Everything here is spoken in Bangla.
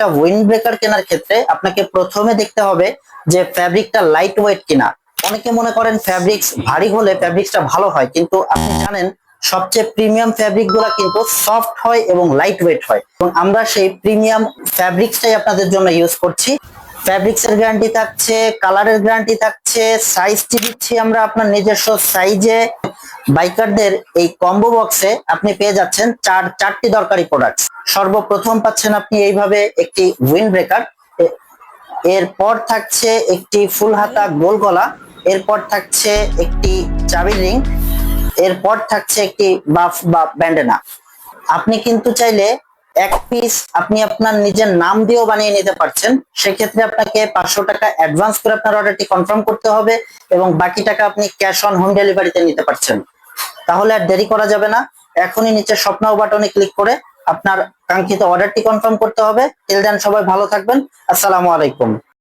একটা উইন্ড ব্রেকার কেনার ক্ষেত্রে আপনাকে প্রথমে দেখতে হবে যে ফ্যাব্রিকটা লাইট ওয়েট কিনা। অনেকে মনে করেন ফ্যাব্রিক্স ভারী হলে ফ্যাব্রিক্সটা ভালো হয়, কিন্তু আপনি জানেন সবচেয়ে প্রিমিয়াম ফ্যাব্রিক গুলা কিন্তু সফট হয় এবং লাইট ওয়েট হয়, এবং আমরা সেই প্রিমিয়াম ফ্যাব্রিক্সটাই আপনাদের জন্য ইউজ করছি। ফ্যাব্রিক্স এর গ্যারান্টি থাকছে, কালারের গ্যারান্টি থাকছে, সাইজটি দিচ্ছি আমরা আপনার নিজস্ব সাইজে। বাইকারদের এই কম্বো বক্সে আপনি পেয়ে যাচ্ছেন চারটি দরকারি প্রোডাক্ট। সর্বপ্রথম পাচ্ছেন আপনি এইভাবে একটি উইন্ড ব্রেকার, এরপর থাকছে একটি ফুল হাতা গোল গলা, এরপর থাকছে একটি চাবি রিং, এরপর থাকছে একটি বাফ বা ব্যান্ডেনা। আপনি কিন্তু চাইলে এক পিস আপনি আপনার নিজের নাম দিয়েও বানিয়ে নিতে পারছেন। সেক্ষেত্রে আপনাকে 500 টাকা অ্যাডভান্স করে আপনার অর্ডারটি কনফার্ম করতে হবে এবং বাকি টাকা আপনি ক্যাশ অন হোম ডেলিভারিতে নিতে পারছেন। তাহলে আর দেরি করা যাবে না, এখনই নিচে শপ নাও বাটনে ক্লিক করে আপনার কাঙ্ক্ষিত অর্ডারটি কনফার্ম করতে হবে। টিল দেন সবাই ভালো থাকবেন। আসসালামু আলাইকুম।